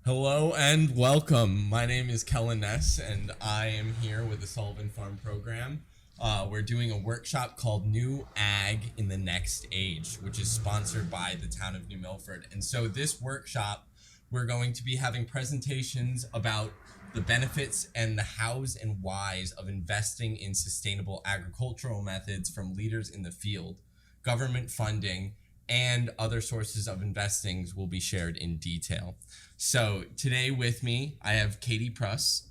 Hello and welcome. My name is Kellen Ness, and I am here with the Sullivan Farm Program. We're doing a workshop called New Ag in the Next Age, which is sponsored by the town of New Milford. And so this workshop, we're going to be having presentations about the benefits and the hows and whys of investing in sustainable agricultural methods from leaders in the field. Government funding and other sources of investing will be shared in detail. So today with me, I have Cadie Pruss,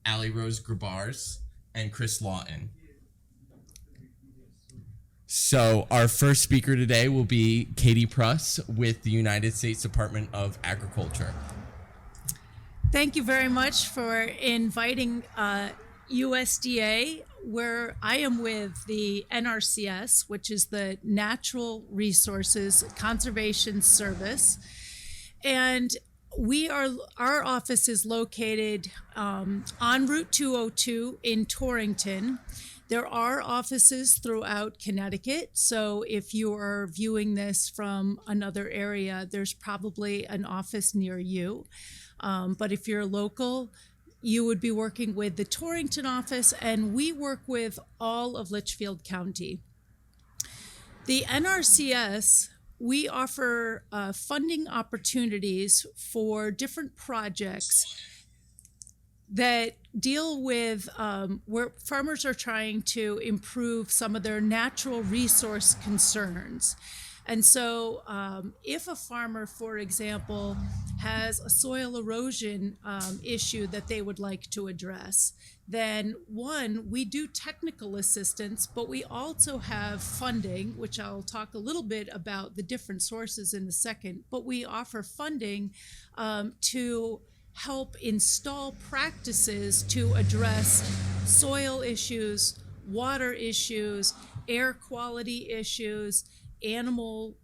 AliRose Grabarz, and Chris Laughton. So our first speaker today will be Cadie Pruss with the United States Department of Agriculture. Thank you very much for inviting USDA, where I am with the NRCS, which is the Natural Resources Conservation Service. And our office is located on Route 202 in Torrington. There are offices throughout Connecticut, so if you are viewing this from another area, there's probably an office near you. But if you're local, you would be working with the Torrington office, and we work with all of Litchfield County. The NRCS, we offer funding opportunities for different projects that deal with where farmers are trying to improve some of their natural resource concerns. And so if a farmer, for example, has a soil erosion issue that they would like to address, then one, we do technical assistance, but we also have funding, which I'll talk a little bit about the different sources in a second, but we offer funding to help install practices to address soil issues, water issues, air quality issues, animal,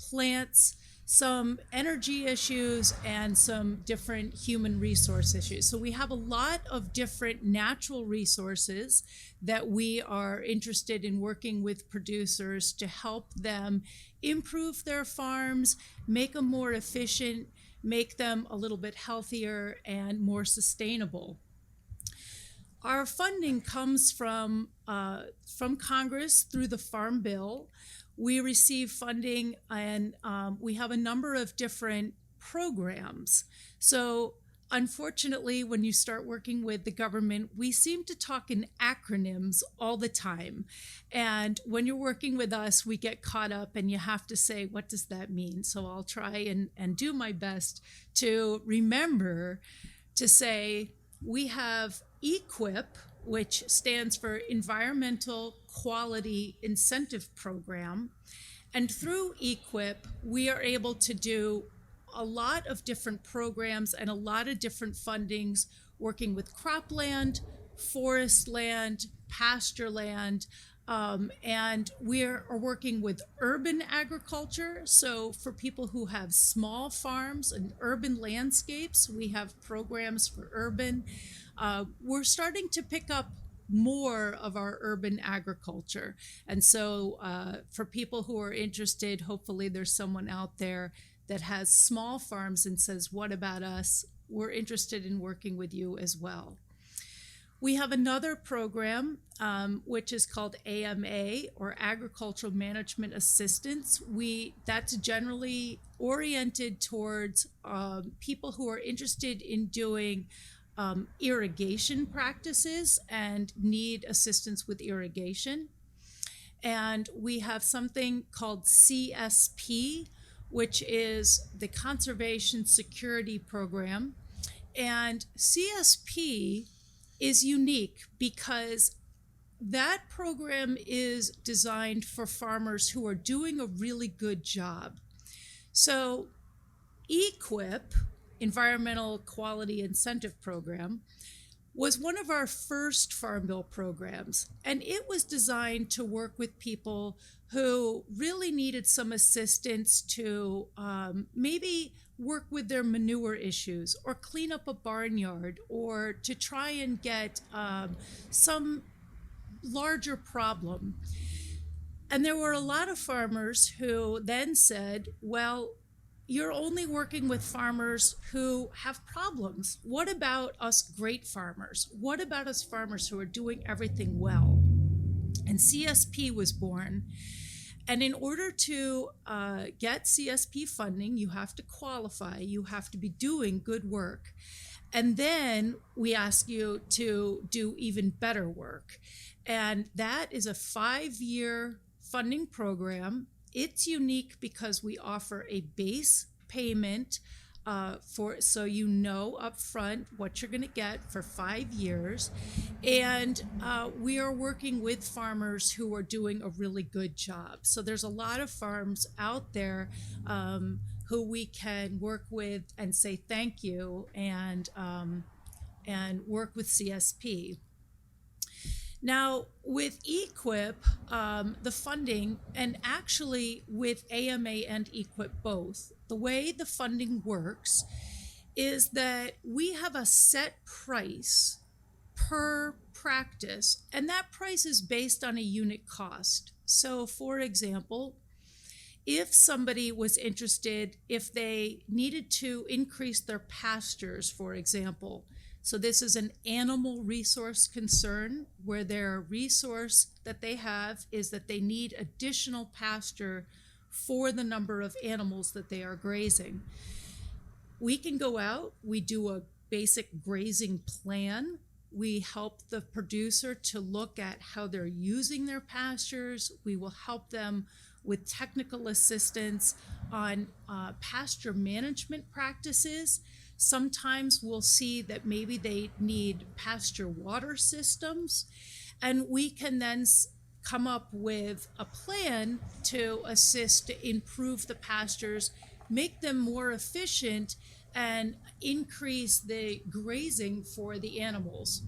plants, some energy issues, and some different human resource issues. So we have a lot of different natural resources that we are interested in working with producers to help them improve their farms, make them more efficient, make them a little bit healthier and more sustainable. Our funding comes from Congress through the Farm Bill. We receive funding, and we have a number of different programs. So unfortunately, when you start working with the government, we seem to talk in acronyms all the time. And when you're working with us, we get caught up and you have to say, what does that mean? So I'll try and do my best to remember to say, we have Eqip, which stands for Environmental Quality Incentive Program. And through Eqip, we are able to do a lot of different programs and a lot of different fundings, working with cropland, forest land, pasture land, and we are working with urban agriculture. So for people who have small farms and urban landscapes, we have programs for urban. We're starting to pick up more of our urban agriculture. And so for people who are interested, hopefully there's someone out there that has small farms and says, what about us? We're interested in working with you as well. We have another program, which is called AMA, or Agricultural Management Assistance. That's generally oriented towards people who are interested in doing irrigation practices and need assistance with irrigation. And we have something called CSP, which is the Conservation Security Program. And CSP is unique because that program is designed for farmers who are doing a really good job. So Eqip, Environmental Quality Incentive Program, was one of our first Farm Bill programs, and it was designed to work with people who really needed some assistance to maybe work with their manure issues or clean up a barnyard or to try and get some larger problem. And there were a lot of farmers who then said, well, you're only working with farmers who have problems. What about us great farmers? What about us farmers who are doing everything well? And CSP was born. And in order to get CSP funding, you have to qualify, you have to be doing good work. And then we ask you to do even better work. And that is a 5-year funding program. It's unique because we offer a base payment so you know upfront what you're going to get for 5 years. And we are working with farmers who are doing a really good job. So there's a lot of farms out there who we can work with and say thank you and work with CSP. Now, with Eqip, the funding, and actually with AMA and Eqip both, the way the funding works is that we have a set price per practice, and that price is based on a unit cost. So, for example, if somebody was interested, if they needed to increase their pastures, for example, so this is an animal resource concern where their resource that they have is that they need additional pasture for the number of animals that they are grazing. We can go out, we do a basic grazing plan. We help the producer to look at how they're using their pastures. We will help them with technical assistance on pasture management practices. Sometimes we'll see that maybe they need pasture water systems, and we can then come up with a plan to assist to improve the pastures, make them more efficient, and increase the grazing for the animals.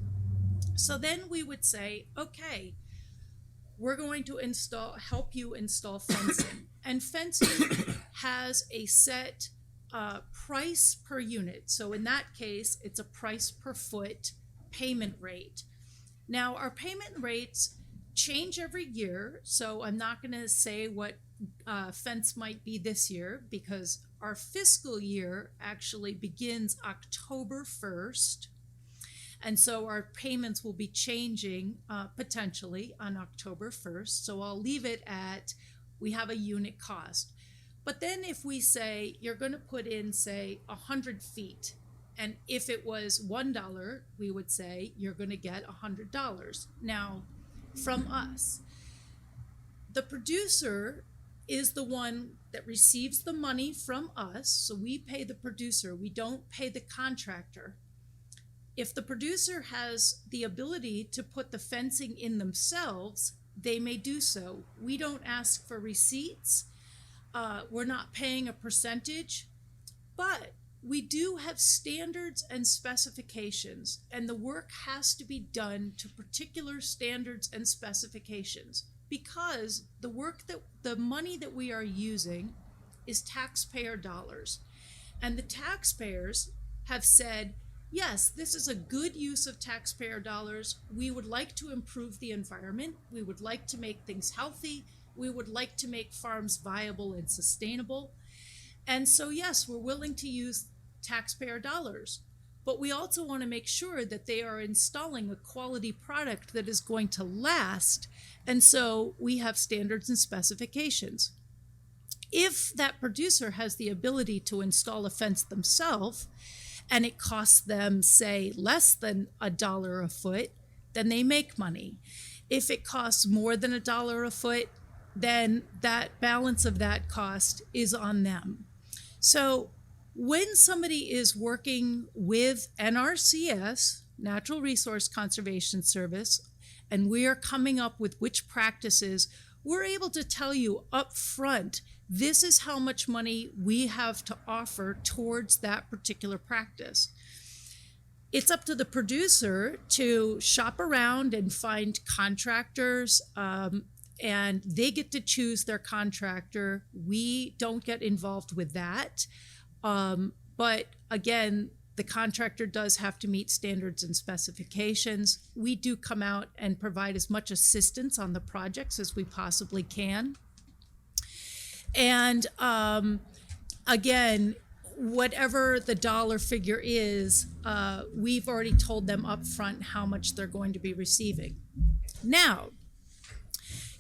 So then we would say, okay, we're going to help you install fencing. And fencing has a set price per unit. So in that case, it's a price per foot payment rate. Now, our payment rates change every year, so I'm not going to say what fence might be this year because our fiscal year actually begins October 1st. And so our payments will be changing potentially on October 1st. So I'll leave it at, we have a unit cost. But then if we say you're going to put in, say, 100 feet, and if it was $1, we would say you're going to get $100. Now, from us, the producer is the one that receives the money from us. So we pay the producer. We don't pay the contractor. If the producer has the ability to put the fencing in themselves, they may do so. We don't ask for receipts. We're not paying a percentage, but we do have standards and specifications, and the work has to be done to particular standards and specifications because the money that we are using is taxpayer dollars. And the taxpayers have said, yes, this is a good use of taxpayer dollars. We would like to improve the environment. We would like to make things healthy. We would like to make farms viable and sustainable. And so, yes, we're willing to use taxpayer dollars, but we also want to make sure that they are installing a quality product that is going to last. And so we have standards and specifications. If that producer has the ability to install a fence themselves, and it costs them, say, less than $1 a foot, then they make money. If it costs more than $1 a foot, then that balance of that cost is on them. So when somebody is working with NRCS, Natural Resource Conservation Service, and we are coming up with which practices, we're able to tell you up front, this is how much money we have to offer towards that particular practice. It's up to the producer to shop around and find contractors, and they get to choose their contractor. We don't get involved with that. But again, the contractor does have to meet standards and specifications. We do come out and provide as much assistance on the projects as we possibly can. And again, whatever the dollar figure is, we've already told them up front how much they're going to be receiving. Now,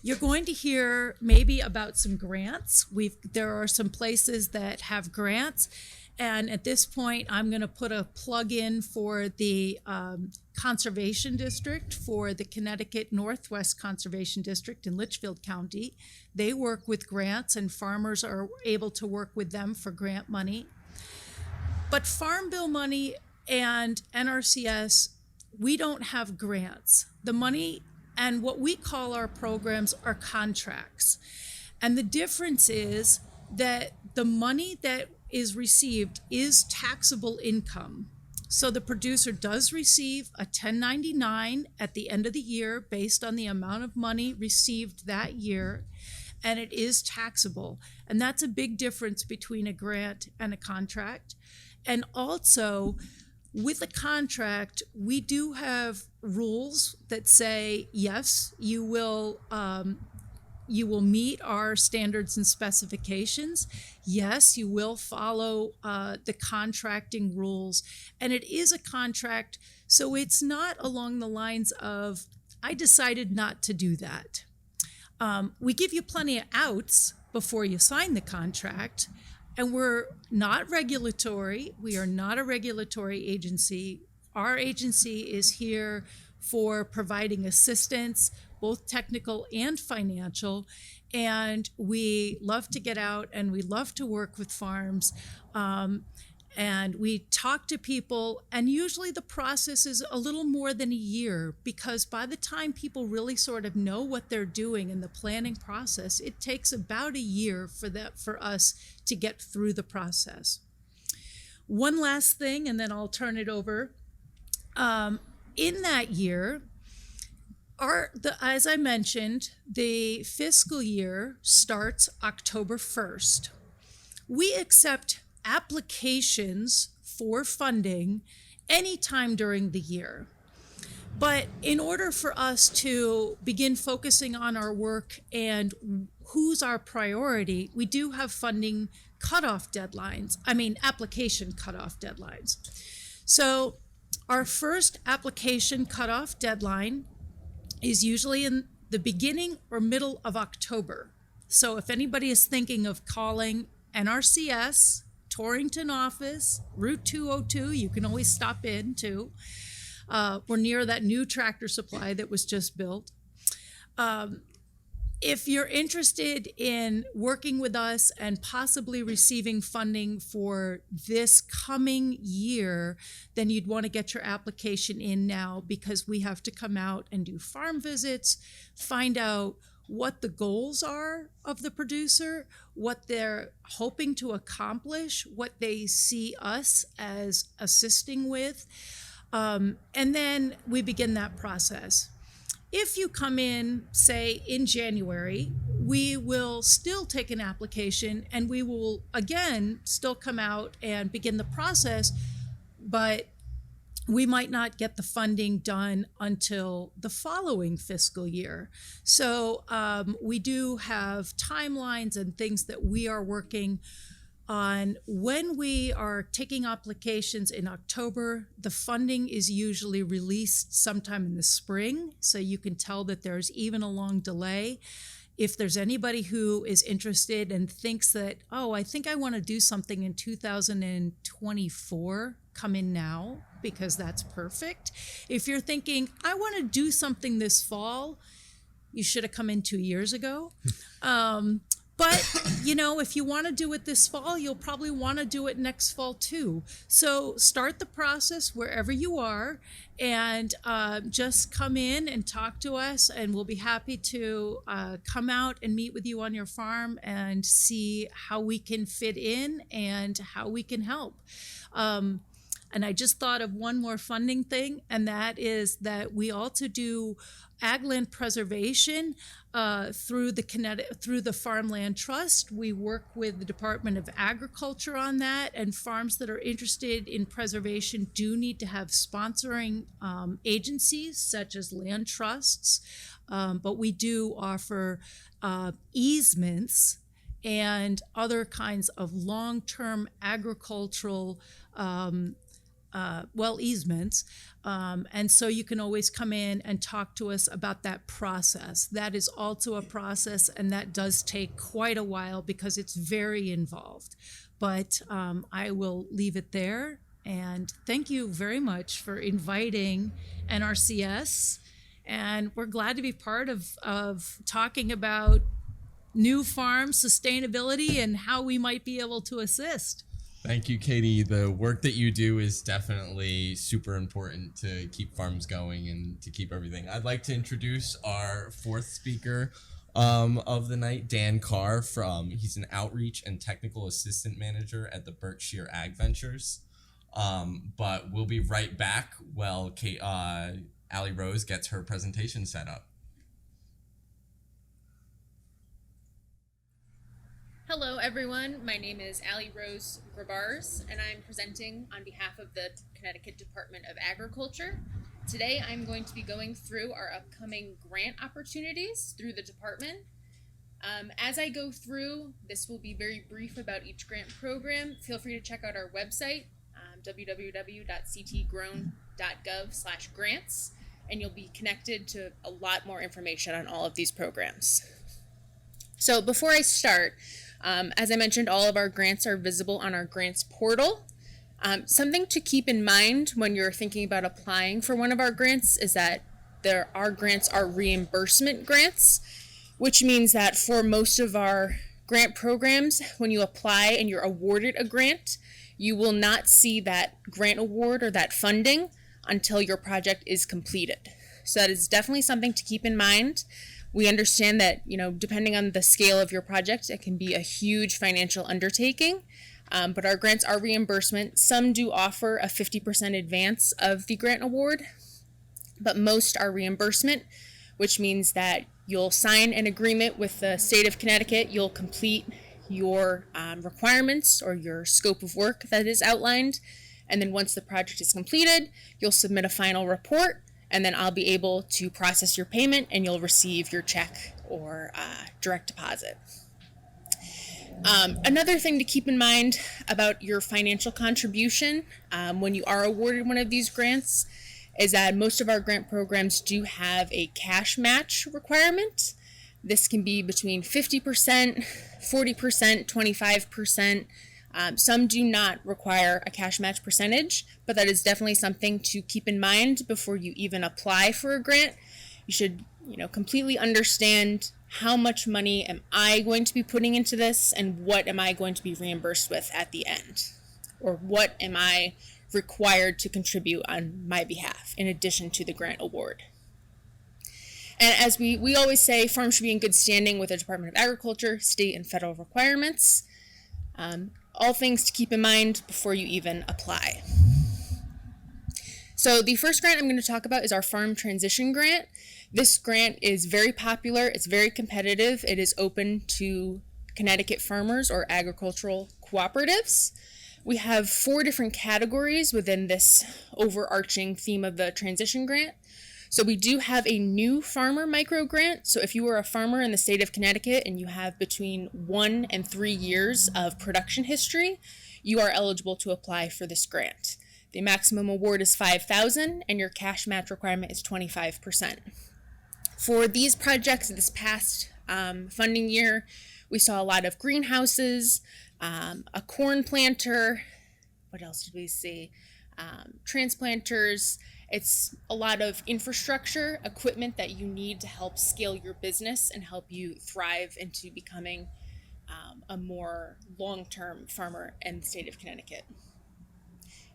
you're going to hear maybe about some grants. There are some places that have grants. And at this point, I'm going to put a plug in for the Conservation District for the Connecticut Northwest Conservation District in Litchfield County. They work with grants, and farmers are able to work with them for grant money. But Farm Bill money and NRCS, we don't have grants. The money and what we call our programs are contracts. And the difference is that the money that is received is taxable income. So the producer does receive a 1099 at the end of the year based on the amount of money received that year, and it is taxable. And that's a big difference between a grant and a contract. And also, with a contract, we do have rules that say, yes, you will meet our standards and specifications. Yes, you will follow the contracting rules. And it is a contract, so it's not along the lines of, I decided not to do that. We give you plenty of outs before you sign the contract. And we're not regulatory. We are not a regulatory agency. Our agency is here for providing assistance, both technical and financial. And we love to get out and we love to work with farms. And we talk to people, and usually the process is a little more than a year, because by the time people really sort of know what they're doing in the planning process, it takes about a year for us to get through the process. One last thing, and then I'll turn it over. In that year, as I mentioned, the fiscal year starts October 1st. We accept applications for funding anytime during the year. But in order for us to begin focusing on our work and who's our priority, we do have funding cutoff deadlines, application cutoff deadlines. So our first application cutoff deadline is usually in the beginning or middle of October. So if anybody is thinking of calling NRCS, Torrington office, Route 202, you can always stop in too. We're near that new Tractor Supply that was just built. If you're interested in working with us and possibly receiving funding for this coming year, then you'd want to get your application in now, because we have to come out and do farm visits, find out what the goals are of the producer, what they're hoping to accomplish, what they see us as assisting with, and then we begin that process. If you come in, say, in January, we will still take an application and we will, again, still come out and begin the process, but we might not get the funding done until the following fiscal year. So we do have timelines and things that we are working on. When we are taking applications in October, the funding is usually released sometime in the spring, so you can tell that there's even a long delay. If there's anybody who is interested and thinks that, oh, I think I want to do something in 2024, come in now, because that's perfect. If you're thinking, I want to do something this fall, you should have come in 2 years ago. But, if you want to do it this fall, you'll probably want to do it next fall too. So start the process wherever you are, and just come in and talk to us, and we'll be happy to come out and meet with you on your farm and see how we can fit in and how we can help. And I just thought of one more funding thing, and that is that we also do ag land preservation through the Farmland Trust. We work with the Department of Agriculture on that, and farms that are interested in preservation do need to have sponsoring agencies such as land trusts, but we do offer easements and other kinds of long-term agricultural easements. And so you can always come in and talk to us about that process. That is also a process, and that does take quite a while because it's very involved. But I will leave it there. And thank you very much for inviting NRCS. And we're glad to be part of talking about new farm sustainability and how we might be able to assist. Thank you, Cadie. The work that you do is definitely super important to keep farms going and to keep everything. I'd like to introduce our fourth speaker of the night, Dan Carr. He's an outreach and technical assistant manager at the Berkshire Ag Ventures. But we'll be right back while AliRose gets her presentation set up. Hello everyone, my name is AliRose Grabarz and I'm presenting on behalf of the Connecticut Department of Agriculture. Today I'm going to be going through our upcoming grant opportunities through the department. As I go through, this will be very brief about each grant program. Feel free to check out our website, www.ctgrown.gov/grants, and you'll be connected to a lot more information on all of these programs. So before I start, as I mentioned, all of our grants are visible on our grants portal. Something to keep in mind when you're thinking about applying for one of our grants is that our grants are reimbursement grants, which means that for most of our grant programs, when you apply and you're awarded a grant, you will not see that grant award or that funding until your project is completed. So that is definitely something to keep in mind. We understand that, depending on the scale of your project, it can be a huge financial undertaking, but our grants are reimbursement. Some do offer a 50% advance of the grant award, but most are reimbursement, which means that you'll sign an agreement with the state of Connecticut, you'll complete your requirements or your scope of work that is outlined, and then once the project is completed, you'll submit a final report, and then I'll be able to process your payment and you'll receive your check or direct deposit. Another thing to keep in mind about your financial contribution when you are awarded one of these grants is that most of our grant programs do have a cash match requirement. This can be between 50%, 40%, 25%. Some do not require a cash match percentage, but that is definitely something to keep in mind before you even apply for a grant. You should, completely understand how much money am I going to be putting into this and what am I going to be reimbursed with at the end, or what am I required to contribute on my behalf in addition to the grant award. And as we always say, farms should be in good standing with the Department of Agriculture, state and federal requirements. All things to keep in mind before you even apply. So the first grant I'm going to talk about is our Farm Transition Grant. This grant is very popular. It's very competitive. It is open to Connecticut farmers or agricultural cooperatives. We have 4 different categories within this overarching theme of the transition grant. So we do have a new farmer micro grant. So if you are a farmer in the state of Connecticut and you have between 1 and 3 years of production history, you are eligible to apply for this grant. The maximum award is $5,000 and your cash match requirement is 25%. For these projects this past funding year, we saw a lot of greenhouses, a corn planter, what else did we see? Transplanters. It's a lot of infrastructure, equipment that you need to help scale your business and help you thrive into becoming a more long-term farmer in the state of Connecticut.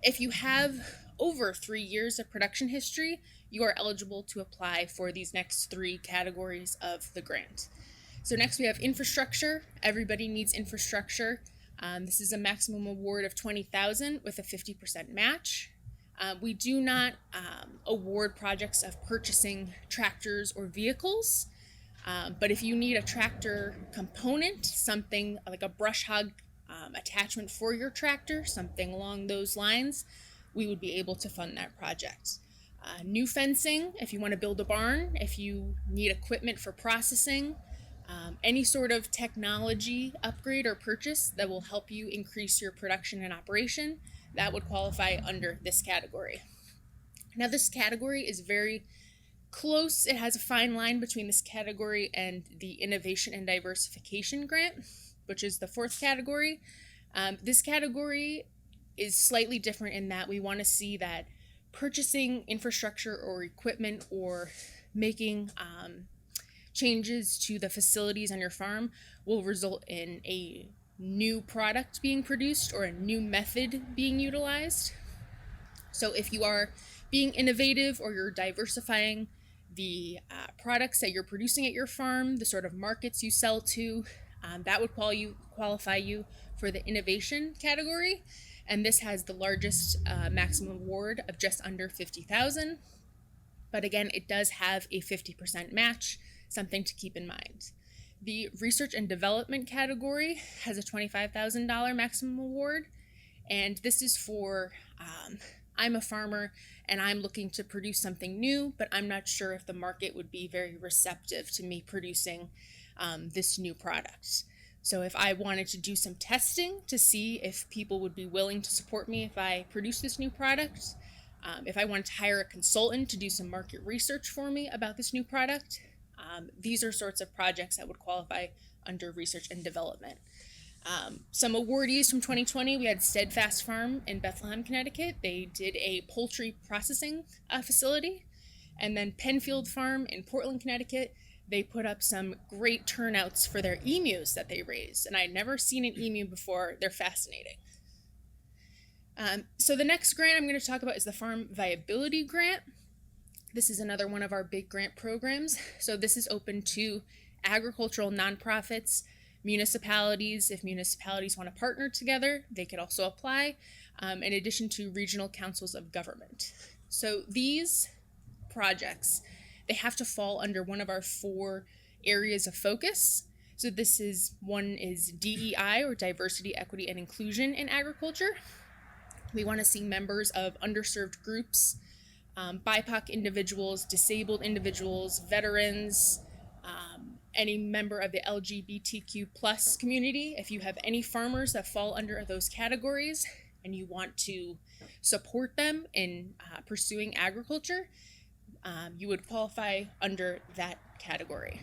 If you have over 3 years of production history, you are eligible to apply for these next 3 categories of the grant. So next we have infrastructure. Everybody needs infrastructure. This is a maximum award of $20,000 with a 50% match. We do not award projects of purchasing tractors or vehicles, but if you need a tractor component, something like a brush hog attachment for your tractor, something along those lines, we would be able to fund that project. New fencing, if you want to build a barn, if you need equipment for processing, any sort of technology upgrade or purchase that will help you increase your production and operation, that would qualify under this category. Now, this category is very close. It has a fine line between this category and the Innovation and Diversification Grant, which is the fourth category. This category is slightly different in that we want to see that purchasing infrastructure or equipment or making changes to the facilities on your farm will result in a new product being produced or a new method being utilized. So if you are being innovative or you're diversifying the products that you're producing at your farm, the sort of markets you sell to, that would qualify you for the innovation category. And this has the largest maximum award of just under $50,000. But again, it does have a 50% match, something to keep in mind. The research and development category has a $25,000 maximum award. And this is for, I'm a farmer and I'm looking to produce something new, but I'm not sure if the market would be very receptive to me producing this new product. So if I wanted to do some testing to see if people would be willing to support me if I produce this new product, if I wanted to hire a consultant to do some market research for me about this new product, these are sorts of projects that would qualify under research and development. Some awardees from 2020, we had Steadfast Farm in Bethlehem, Connecticut. They did a poultry processing facility. And then Penfield Farm in Portland, Connecticut, they put up some great turnouts for their emus that they raised. And I had never seen an emu before. They're fascinating. So the next grant I'm going to talk about is the Farm Viability Grant. This is another one of our big grant programs. So this is open to agricultural nonprofits, municipalities. If municipalities want to partner together, they could also apply, in addition to regional councils of government. So these projects, they have to fall under one of our 4 areas of focus. So one is DEI, or diversity, equity, and inclusion in agriculture. We want to see members of underserved groups, BIPOC individuals, disabled individuals, veterans, any member of the LGBTQ plus community. If you have any farmers that fall under those categories and you want to support them in pursuing agriculture, you would qualify under that category.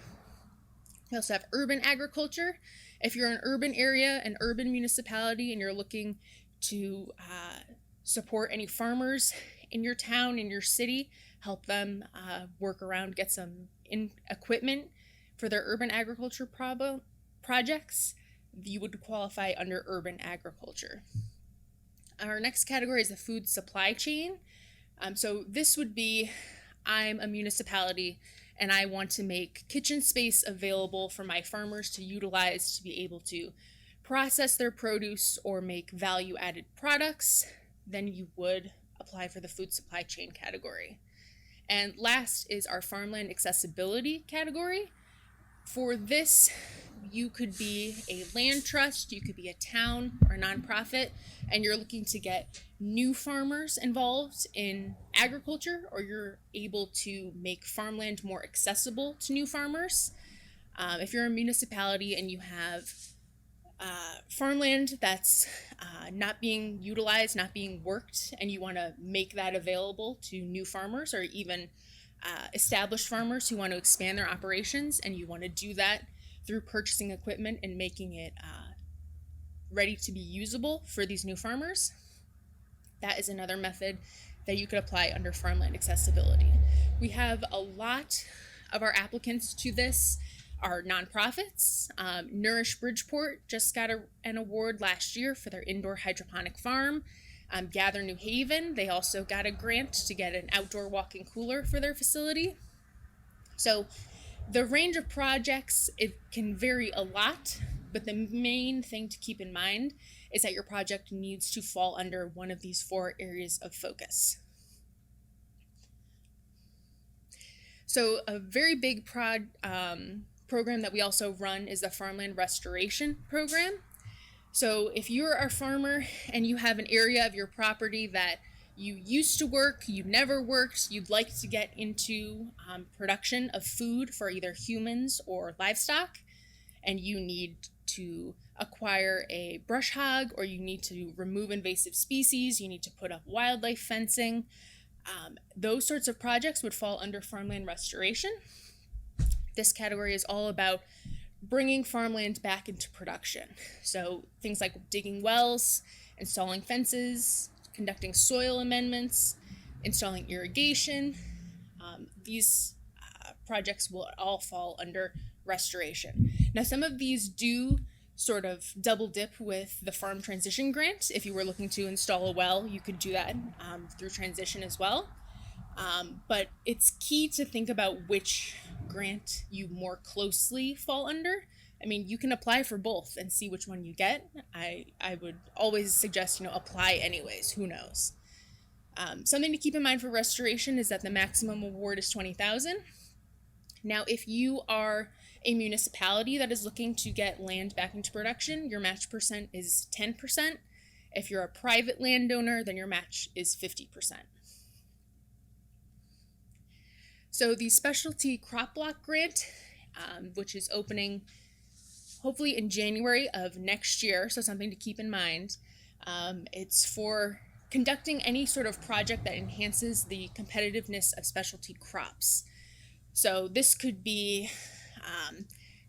We also have urban agriculture. If you're an urban area, an urban municipality, and you're looking to support any farmers in your town, in your city, help them work around, get some equipment for their urban agriculture projects, you would qualify under urban agriculture. Our next category is the food supply chain. So this would be, I'm a municipality and I want to make kitchen space available for my farmers to utilize to be able to process their produce or make value-added products. Then you would apply for the food supply chain category. And last is our Farmland Accessibility category. For this, you could be a land trust, you could be a town or a nonprofit, and you're looking to get new farmers involved in agriculture, or you're able to make farmland more accessible to new farmers. If you're a municipality and you have farmland that's not being utilized, not being worked, and you want to make that available to new farmers or even established farmers who want to expand their operations, and you want to do that through purchasing equipment and making it ready to be usable for these new farmers, that is another method that you could apply under Farmland Accessibility. We have a lot of our applicants to this are nonprofits. Nourish Bridgeport just got an award last year for their indoor hydroponic farm. Gather New Haven, they also got a grant to get an outdoor walk-in cooler for their facility. So the range of projects, it can vary a lot, but the main thing to keep in mind is that your project needs to fall under one of these 4 areas of focus. So a very big program that we also run is the Farmland Restoration program. So if you're a farmer and you have an area of your property that you used to work, you never worked, you'd like to get into production of food for either humans or livestock, and you need to acquire a brush hog, or you need to remove invasive species, you need to put up wildlife fencing. Those sorts of projects would fall under farmland restoration. This category is all about bringing farmland back into production. So things like digging wells, installing fences, conducting soil amendments, installing irrigation. These projects will all fall under restoration. Now, some of these do sort of double dip with the farm transition grant. If you were looking to install a well, you could do that through transition as well. But it's key to think about which grant you more closely fall under. I mean, you can apply for both and see which one you get. I would always suggest, apply anyways. Who knows? Something to keep in mind for restoration is that the maximum award is $20,000. Now, if you are a municipality that is looking to get land back into production, your match percent is 10%. If you're a private landowner, then your match is 50%. So the specialty crop block grant, which is opening hopefully in January of next year, so something to keep in mind. It's for conducting any sort of project that enhances the competitiveness of specialty crops. So this could be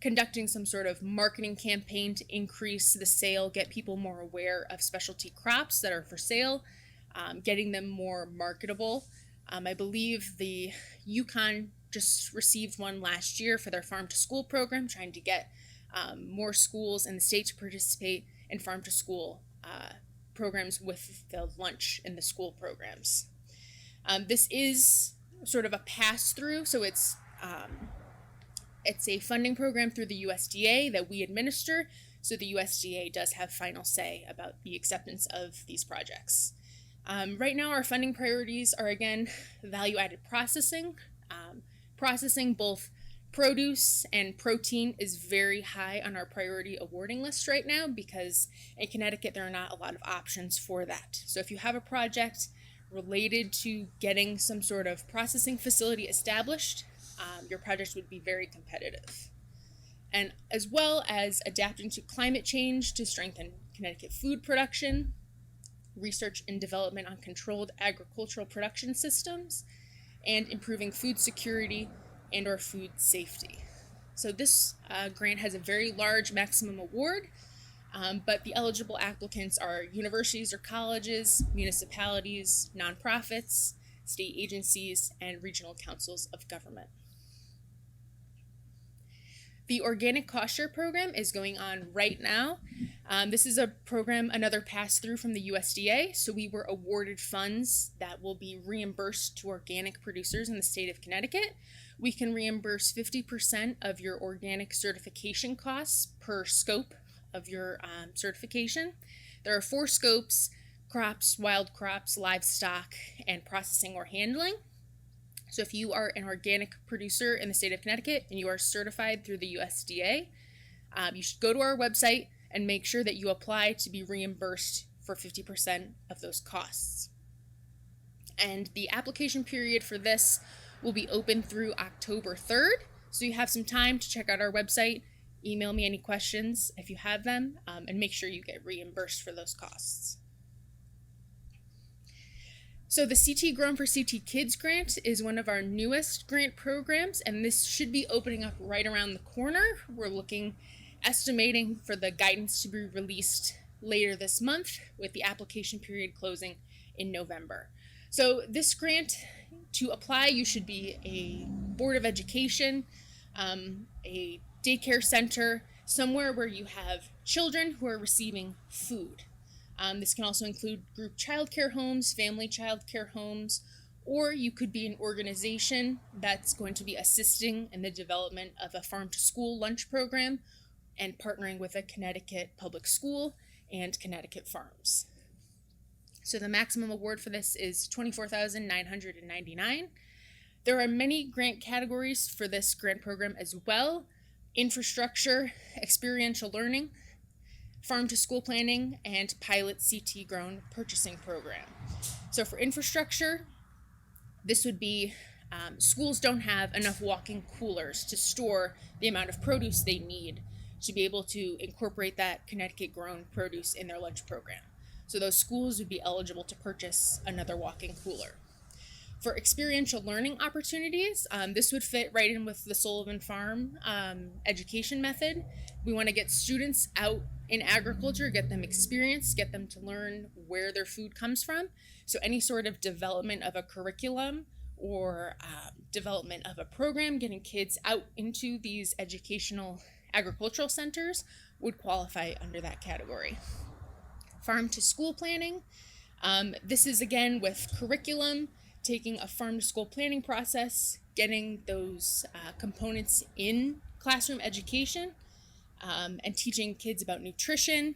conducting some sort of marketing campaign to increase the sale, get people more aware of specialty crops that are for sale, getting them more marketable. I believe the Yukon just received one last year for their farm to school program, trying to get more schools in the state to participate in farm to school programs with the lunch in the school programs. This is sort of a pass-through, so it's a funding program through the USDA that we administer, so the USDA does have final say about the acceptance of these projects. Right now, our funding priorities are, again, value-added processing. Processing both produce and protein is very high on our priority awarding list right now because in Connecticut, there are not a lot of options for that. So if you have a project related to getting some sort of processing facility established, your project would be very competitive. And as well as adapting to climate change to strengthen Connecticut food production, research and development on controlled agricultural production systems, and improving food security and or food safety. So this grant has a very large maximum award, but the eligible applicants are universities or colleges, municipalities, nonprofits, state agencies, and regional councils of government. The Organic Cost Share program is going on right now. This is a program, another pass-through from the USDA, so we were awarded funds that will be reimbursed to organic producers in the state of Connecticut. We can reimburse 50% of your organic certification costs per scope of your certification. There are 4 scopes: crops, wild crops, livestock, and processing or handling. So if you are an organic producer in the state of Connecticut and you are certified through the USDA, you should go to our website and make sure that you apply to be reimbursed for 50% of those costs. And the application period for this will be open through October 3rd. So you have some time to check out our website, email me any questions if you have them, and make sure you get reimbursed for those costs. So the CT Grown for CT Kids grant is one of our newest grant programs, and this should be opening up right around the corner. We're estimating for the guidance to be released later this month, with the application period closing in November. So this grant, to apply, you should be a Board of Education, a daycare center, somewhere where you have children who are receiving food. This can also include group childcare homes, family childcare homes, or you could be an organization that's going to be assisting in the development of a farm-to-school lunch program and partnering with a Connecticut public school and Connecticut farms. So the maximum award for this is $24,999. There are many grant categories for this grant program as well: infrastructure, experiential learning, farm to school planning, and pilot CT grown purchasing program. So for infrastructure, this would be schools don't have enough walk-in coolers to store the amount of produce they need to be able to incorporate that Connecticut grown produce in their lunch program. So those schools would be eligible to purchase another walk-in cooler. For experiential learning opportunities, this would fit right in with the Sullivan Farm education method. We want to get students out in agriculture, get them experience, get them to learn where their food comes from. So any sort of development of a curriculum or development of a program, getting kids out into these educational agricultural centers would qualify under that category. Farm to school planning. This is again with curriculum, taking a farm to school planning process, getting those components in classroom education, and teaching kids about nutrition,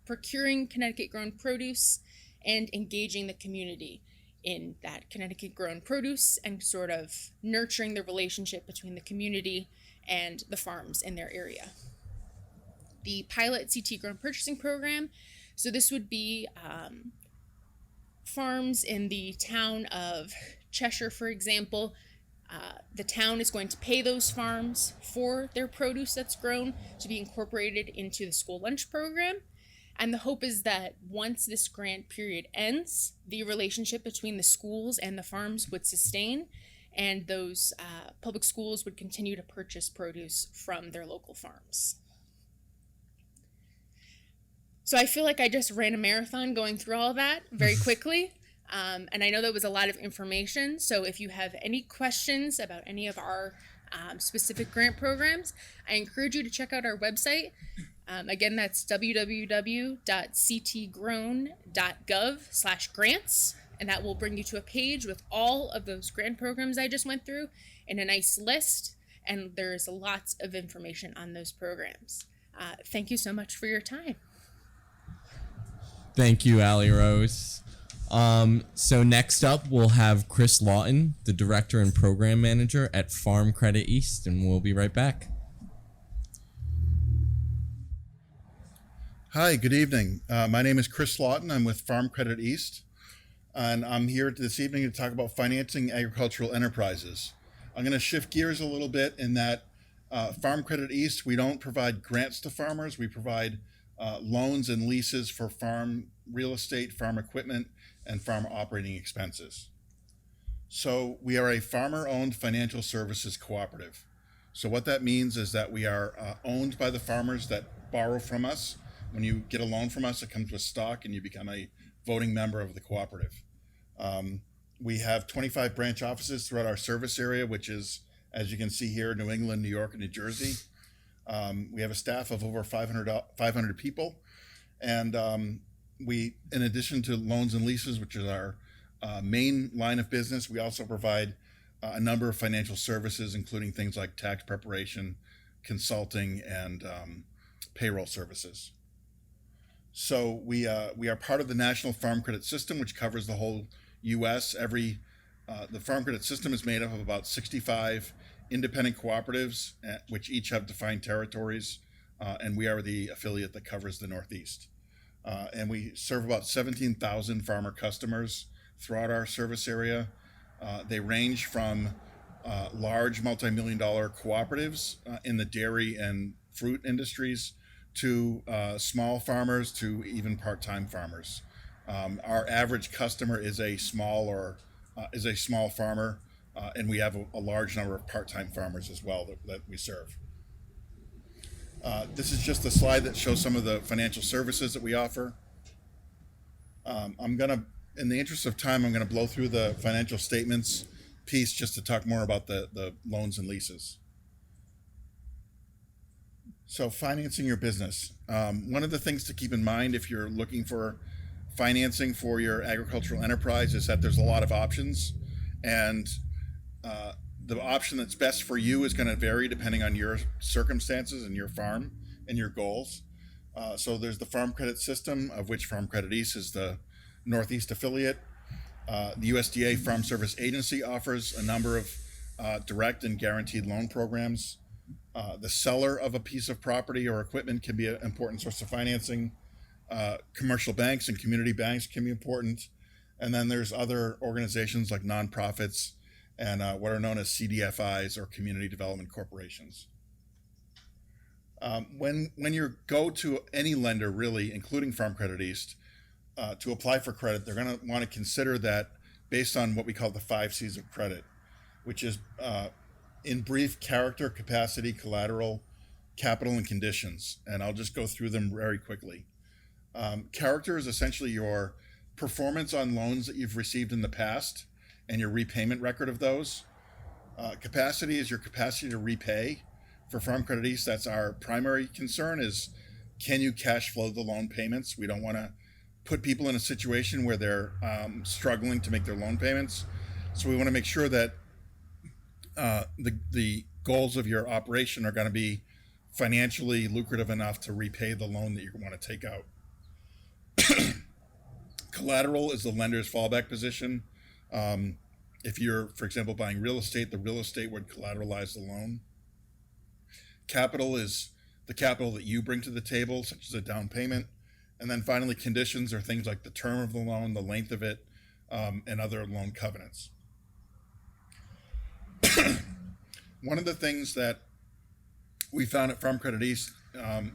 procuring Connecticut grown produce, and engaging the community in that Connecticut grown produce and sort of nurturing the relationship between the community and the farms in their area. The pilot CT grown purchasing program. So this would be farms in the town of Cheshire, for example. The town is going to pay those farms for their produce that's grown to be incorporated into the school lunch program. And the hope is that once this grant period ends, the relationship between the schools and the farms would sustain, and those public schools would continue to purchase produce from their local farms. So I feel like I just ran a marathon going through all of that very quickly. And I know that was a lot of information. So if you have any questions about any of our specific grant programs, I encourage you to check out our website. Again, that's www.ctgrown.gov/grants. And that will bring you to a page with all of those grant programs I just went through in a nice list. And there's lots of information on those programs. Thank you so much for your time. Thank you, AliRose. So next up, we'll have Chris Laughton, the Director and Program Manager at Farm Credit East, and we'll be right back. Hi, good evening. My name is Chris Laughton. I'm with Farm Credit East, and I'm here this evening to talk about financing agricultural enterprises. I'm going to shift gears a little bit in that Farm Credit East, we don't provide grants to farmers. We provide loans and leases for farm real estate, farm equipment, and farm operating expenses. So we are a farmer-owned financial services cooperative. So what that means is that we are owned by the farmers that borrow from us. When you get a loan from us, it comes with stock and you become a voting member of the cooperative. We have 25 branch offices throughout our service area, which is, as you can see here, New England, New York, and New Jersey. We have a staff of over 500 people. And we, in addition to loans and leases, which is our main line of business, we also provide a number of financial services, including things like tax preparation, consulting, and payroll services. So we are part of the National Farm Credit System, which covers the whole U.S. The Farm Credit System is made up of about 65 independent cooperatives, which each have defined territories, and we are the affiliate that covers the Northeast. And we serve about 17,000 farmer customers throughout our service area. They range from large multi-million-dollar cooperatives in the dairy and fruit industries to small farmers to even part-time farmers. Our average customer is a small farmer, and we have a large number of part-time farmers as well that we serve. This is just a slide that shows some of the financial services that we offer. In the interest of time, I'm gonna blow through the financial statements piece just to talk more about the loans and leases. So financing your business. One of the things to keep in mind if you're looking for financing for your agricultural enterprise is that there's a lot of options, and the option that's best for you is going to vary depending on your circumstances and your farm and your goals. So there's the Farm Credit System, of which Farm Credit East is the Northeast affiliate. The USDA Farm Service Agency offers a number of direct and guaranteed loan programs. The seller of a piece of property or equipment can be an important source of financing. Commercial banks and community banks can be important. And then there's other organizations like nonprofits and what are known as CDFIs, or community development corporations. When you go to any lender, really, including Farm Credit East, to apply for credit, they're going to want to consider that based on what we call the 5 C's of credit, which is, in brief, character, capacity, collateral, capital, and conditions. And I'll just go through them very quickly. Character is essentially your performance on loans that you've received in the past and your repayment record of those. Capacity is your capacity to repay. For Farm Credit East, that's our primary concern is, can you cash flow the loan payments? We don't want to put people in a situation where they're struggling to make their loan payments. So we want to make sure that the goals of your operation are going to be financially lucrative enough to repay the loan that you want to take out. Collateral is the lender's fallback position. If you're, for example, buying real estate, the real estate would collateralize the loan. Capital is the capital that you bring to the table, such as a down payment. And then finally, conditions are things like the term of the loan, the length of it, and other loan covenants. One of the things that we found at Farm Credit East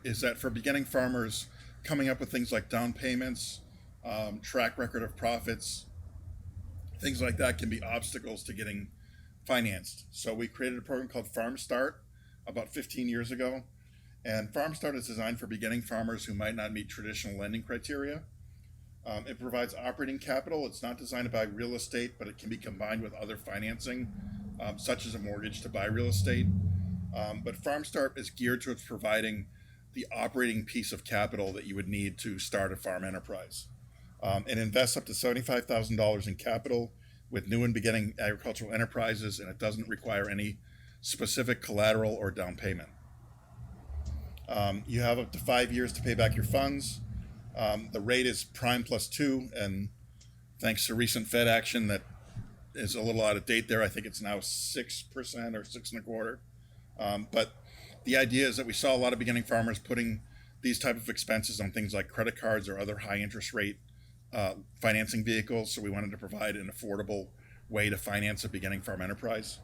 is that for beginning farmers, coming up with things like down payments, track record of profits, things like that can be obstacles to getting financed. So we created a program called Farm Start about 15 years ago. And Farm Start is designed for beginning farmers who might not meet traditional lending criteria. It provides operating capital. It's not designed to buy real estate, but it can be combined with other financing, such as a mortgage to buy real estate. But Farm Start is geared towards providing the operating piece of capital that you would need to start a farm enterprise. It invests up to $75,000 in capital with new and beginning agricultural enterprises, and it doesn't require any specific collateral or down payment. You have up to 5 years to pay back your funds. The rate is prime plus 2, and thanks to recent Fed action that is a little out of date there, I think it's now 6% or 6.25%. But the idea is that we saw a lot of beginning farmers putting these type of expenses on things like credit cards or other high interest rate financing vehicles. So we wanted to provide an affordable way to finance a beginning farm enterprise.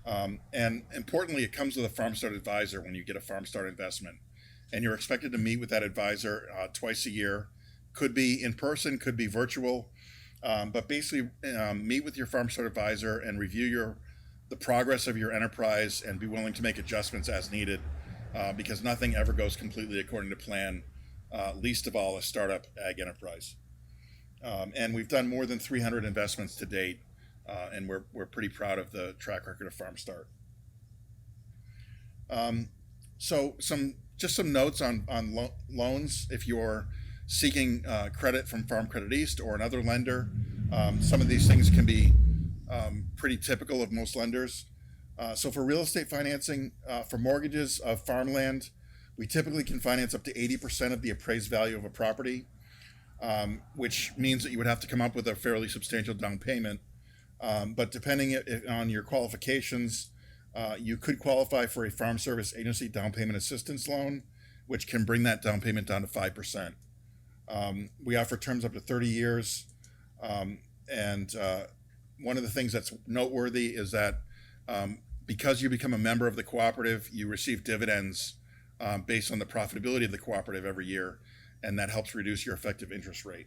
And importantly, it comes with a Farm Start advisor when you get a Farm Start investment. And you're expected to meet with that advisor twice a year. Could be in person, could be virtual. But basically meet with your Farm Start advisor and review the progress of your enterprise and be willing to make adjustments as needed, because nothing ever goes completely according to plan, least of all a startup ag enterprise. And we've done more than 300 investments to date, and we're pretty proud of the track record of Farm Start. So some notes on loans. If you're seeking credit from Farm Credit East or another lender, some of these things can be pretty typical of most lenders. So for real estate financing, for mortgages of farmland, we typically can finance up to 80% of the appraised value of a property, which means that you would have to come up with a fairly substantial down payment. But depending on your qualifications, you could qualify for a Farm Service Agency down payment assistance loan, which can bring that down payment down to 5%. We offer terms up to 30 years. And one of the things that's noteworthy is that because you become a member of the cooperative, you receive dividends based on the profitability of the cooperative every year, and that helps reduce your effective interest rate.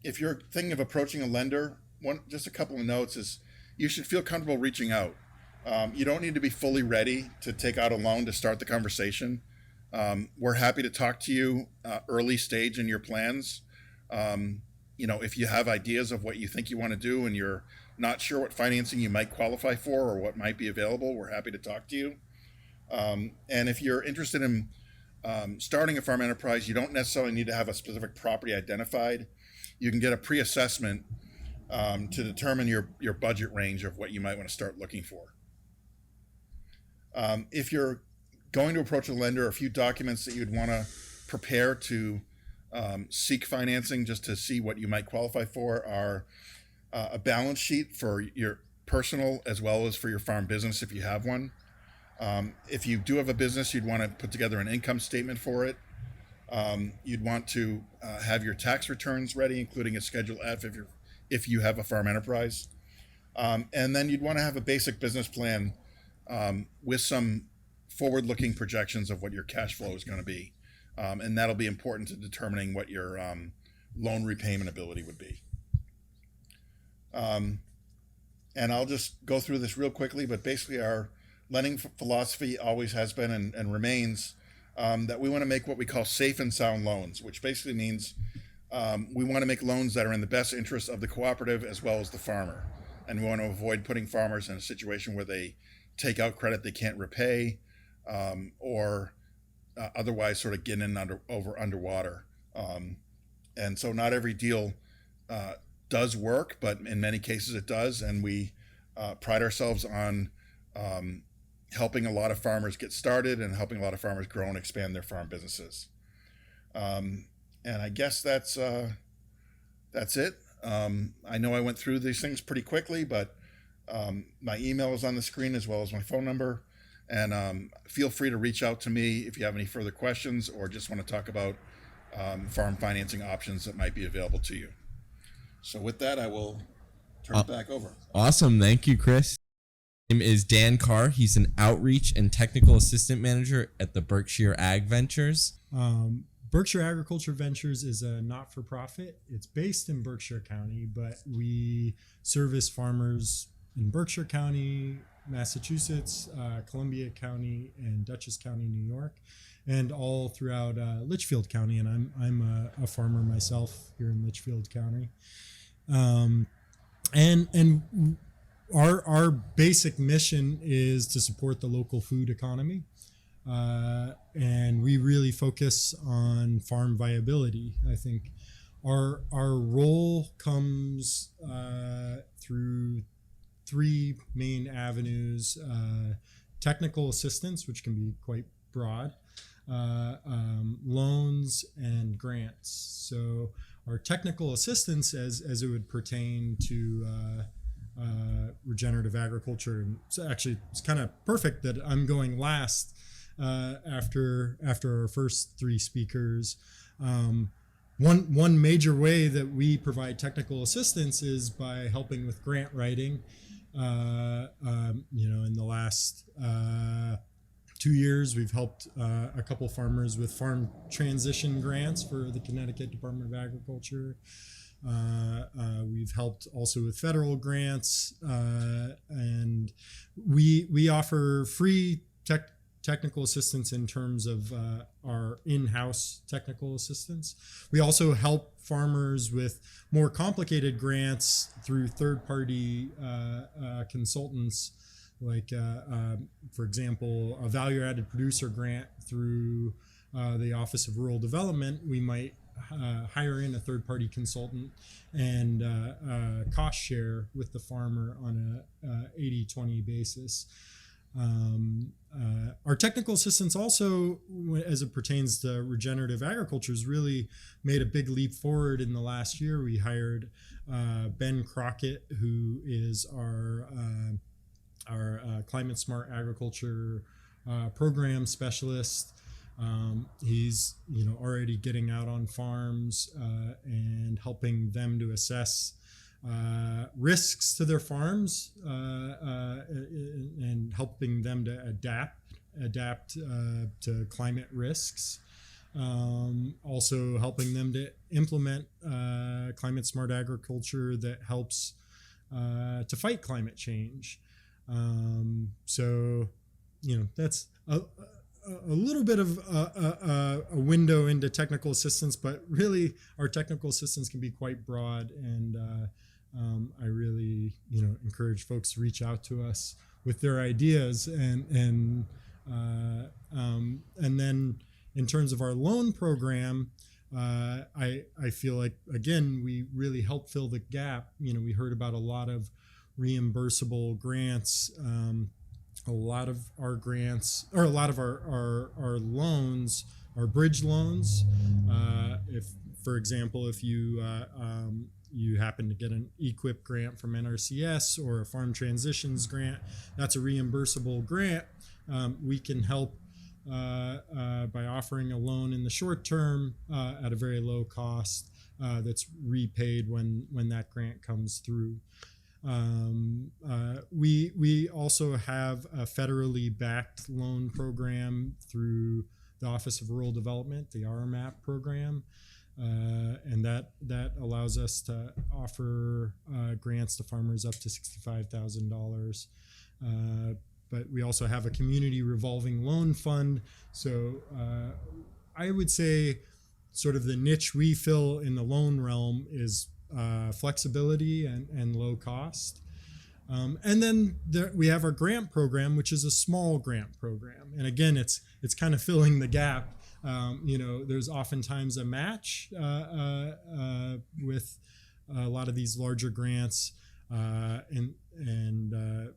If you're thinking of approaching a lender, just a couple of notes is you should feel comfortable reaching out. You don't need to be fully ready to take out a loan to start the conversation. We're happy to talk to you early stage in your plans. If you have ideas of what you think you want to do and you're not sure what financing you might qualify for or what might be available, we're happy to talk to you. And if you're interested in starting a farm enterprise, you don't necessarily need to have a specific property identified. You can get a pre-assessment to determine your budget range of what you might want to start looking for. If you're going to approach a lender, a few documents that you'd want to prepare to seek financing just to see what you might qualify for are a balance sheet for your personal as well as for your farm business if you have one. If you do have a business, you'd want to put together an income statement for it. You'd want to have your tax returns ready, including a Schedule F if you have a farm enterprise. And then you'd want to have a basic business plan with some forward-looking projections of what your cash flow is going to be. And that'll be important to determining what your loan repayment ability would be. And I'll just go through this real quickly, but basically our lending philosophy always has been and remains that we want to make what we call safe and sound loans, which basically means we want to make loans that are in the best interest of the cooperative as well as the farmer. And we want to avoid putting farmers in a situation where they take out credit they can't repay or otherwise sort of get in underwater. And so not every deal does work, but in many cases it does. And we pride ourselves on helping a lot of farmers get started and helping a lot of farmers grow and expand their farm businesses. And I guess that's it. I know I went through these things pretty quickly, but my email is on the screen as well as my phone number. And feel free to reach out to me if you have any further questions or just want to talk about farm financing options that might be available to you. So with that, I will turn it back over. Awesome. Thank you, Chris. His name is Dan Carr. He's an outreach and technical assistant manager at the Berkshire Ag Ventures. Berkshire Agriculture Ventures is a not-for-profit. It's based in Berkshire County, but we service farmers in Berkshire County, Massachusetts, Columbia County, and Dutchess County, New York, and all throughout Litchfield County. And I'm a farmer myself here in Litchfield County. And our basic mission is to support the local food economy. And we really focus on farm viability. I think our role comes through three main avenues: technical assistance, which can be quite broad, loans, and grants. So our technical assistance, as it would pertain to regenerative agriculture, and so actually it's kind of perfect that I'm going last after our first three speakers. One major way that we provide technical assistance is by helping with grant writing. In the last 2 years, we've helped a couple farmers with farm transition grants for the Connecticut Department of Agriculture. We've helped also with federal grants, and we offer free technical assistance in terms of our in-house technical assistance. We also help farmers with more complicated grants through third-party consultants, like, for example, a value-added producer grant through the Office of Rural Development. We might hire in a third-party consultant and cost share with the farmer on a 80-20 basis. Our technical assistance also, as it pertains to regenerative agriculture, has really made a big leap forward in the last year. We hired Ben Crockett, who is our climate smart agriculture program specialist. He's already getting out on farms and helping them to assess risks to their farms and helping them to adapt to climate risks. Also helping them to implement climate smart agriculture that helps to fight climate change. So that's a little bit of a window into technical assistance, but really our technical assistance can be quite broad, and I really encourage folks to reach out to us with their ideas, and then in terms of our loan program, I feel like, again, we really help fill the gap. We heard about a lot of reimbursable grants. A lot of our grants, or a lot of our loans, are bridge loans. If, for example, if you happen to get an Eqip grant from NRCS or a farm transitions grant, that's a reimbursable grant. We can help by offering a loan in the short term at a very low cost that's repaid when that grant comes through. We also have a federally backed loan program through the Office of Rural Development, the RMAP program, and that allows us to offer grants to farmers up to $65,000. But we also have a community revolving loan fund. So I would say sort of the niche we fill in the loan realm is flexibility and low cost. And then we have our grant program, which is a small grant program. And again, it's kind of filling the gap. There's oftentimes a match with a lot of these larger grants. And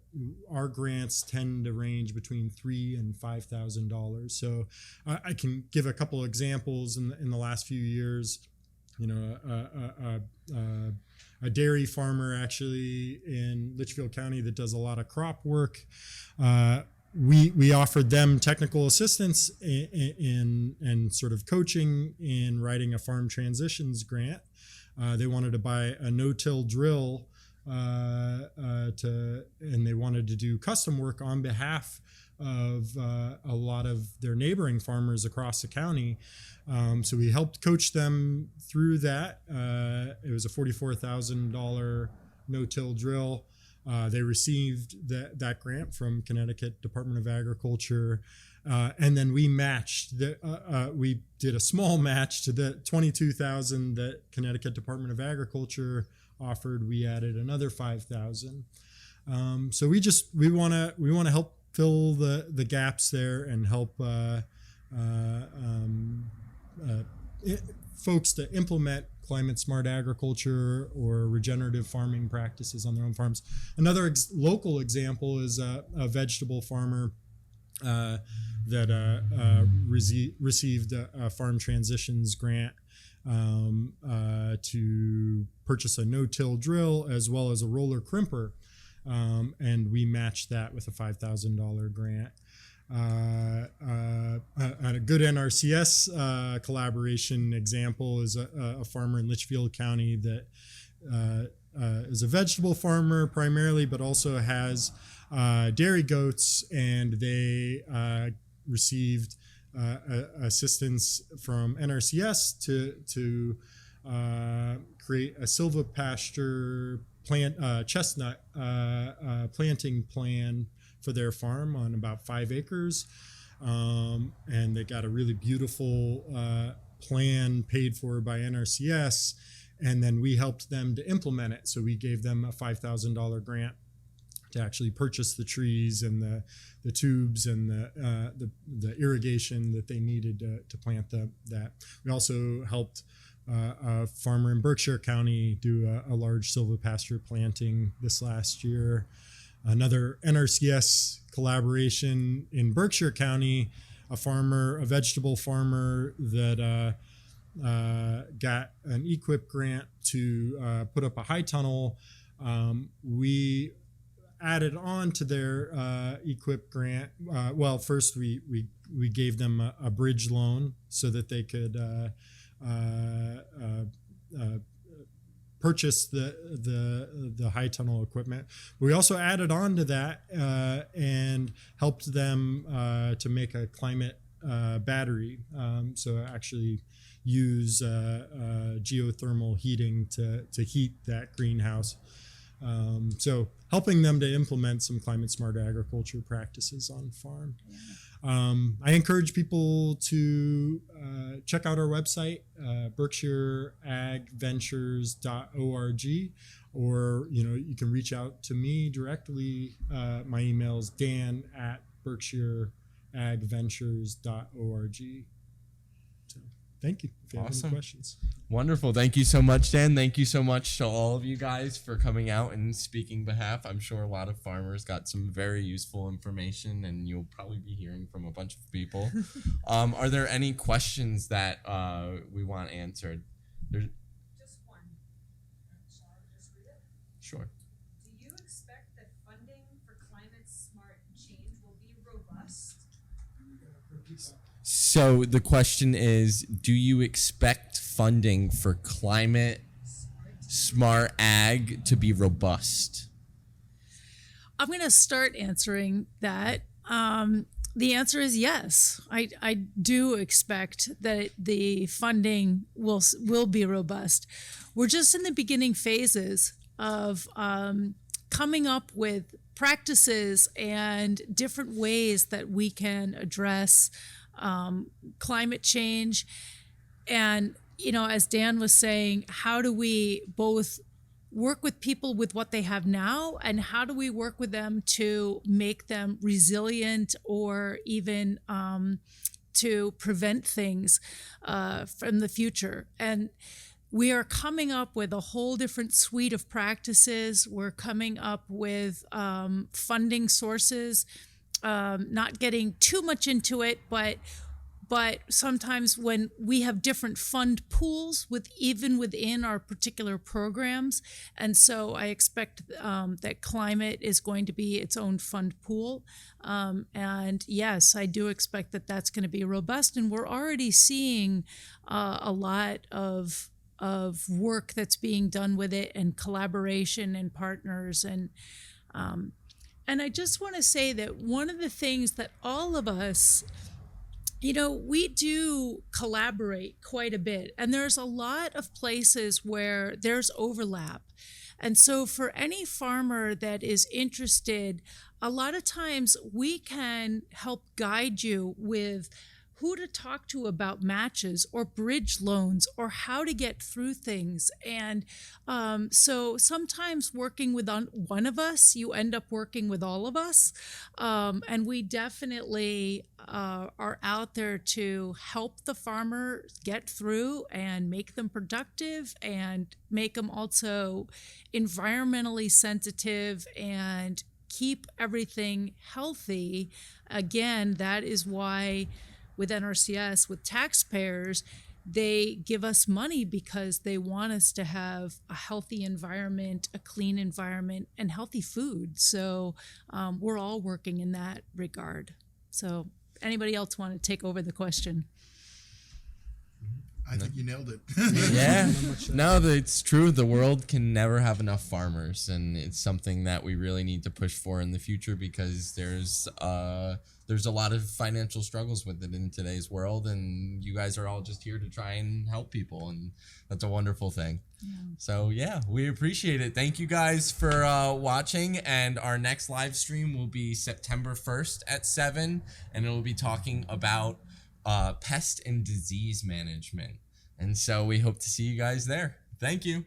our grants tend to range between $3,000 and $5,000. So I can give a couple examples in the last few years. A dairy farmer actually in Litchfield County that does a lot of crop work. We offered them technical assistance and sort of coaching in writing a farm transitions grant. They wanted to buy a no-till drill and they wanted to do custom work on behalf of a lot of their neighboring farmers across the county. So we helped coach them through that. It was a $44,000 no-till drill. They received that grant from Connecticut Department of Agriculture. And then we matched we did a small match to the $22,000 that Connecticut Department of Agriculture offered. We added another $5,000. So we want to help fill the gaps there and help folks to implement climate smart agriculture or regenerative farming practices on their own farms. Another local example is a vegetable farmer that received a farm transitions grant to purchase a no-till drill as well as a roller crimper. And we matched that with a $5,000 grant. A good NRCS collaboration example is a farmer in Litchfield County that is a vegetable farmer primarily, but also has dairy goats, and they received assistance from NRCS to create a silvopasture chestnut planting plan for their farm on about 5 acres. And they got a really beautiful plan paid for by NRCS. And then we helped them to implement it. So we gave them a $5,000 grant to actually purchase the trees and the tubes and the irrigation that they needed to plant that. We also helped a farmer in Berkshire County do a large silvopasture planting this last year. Another NRCS collaboration in Berkshire County, a vegetable farmer that got an Eqip grant to put up a high tunnel. We added on to their Eqip grant. Well, first we gave them a bridge loan so that they could purchase the high tunnel equipment. We also added on to that and helped them to make a climate battery. So actually use geothermal heating to heat that greenhouse. So helping them to implement some climate smart agriculture practices on farm. I encourage people to check out our website, berkshireagventures.org, or you can reach out to me directly. My email is dan@berkshireagventures.org. So thank you. If you have any questions. Wonderful. Thank you so much, Dan. Thank you so much to all of you guys for coming out and speaking behalf. I'm sure a lot of farmers got some very useful information, and you'll probably be hearing from a bunch of people. Are there any questions that we want answered? Just one. Shall I just read it? Sure. Do you expect that funding for climate smart change will be robust? So the question is, do you expect funding for climate smart ag to be robust? I'm going to start answering that. The answer is yes. I do expect that the funding will be robust. We're just in the beginning phases of coming up with practices and different ways that we can address climate change. And, as Dan was saying, how do we both work with people with what they have now, and how do we work with them to make them resilient, or even to prevent things from the future? And we are coming up with a whole different suite of practices. We're coming up with funding sources, not getting too much into it, but sometimes when we have different fund pools even within our particular programs. And so I expect that climate is going to be its own fund pool. And yes, I do expect that that's going to be robust. And we're already seeing a lot of work that's being done with it, and collaboration and partners. And I just want to say that one of the things that all of us, we do collaborate quite a bit, and there's a lot of places where there's overlap. And so for any farmer that is interested, a lot of times we can help guide you with who to talk to about matches or bridge loans, or how to get through things. And so sometimes working with one of us, you end up working with all of us. And we definitely are out there to help the farmer get through and make them productive, and make them also environmentally sensitive and keep everything healthy. Again, that is why with NRCS, with taxpayers, they give us money because they want us to have a healthy environment, a clean environment, and healthy food. So we're all working in that regard. So anybody else want to take over the question? I think you nailed it. Yeah, no, it's true. The world can never have enough farmers, and it's something that we really need to push for in the future, because there's a lot of financial struggles with it in today's world, and you guys are all just here to try and help people, and that's a wonderful thing. Yeah. So yeah, we appreciate it. Thank you guys for watching, and our next live stream will be September 1st at 7, and it will be talking about pest and disease management. And so we hope to see you guys there. Thank you.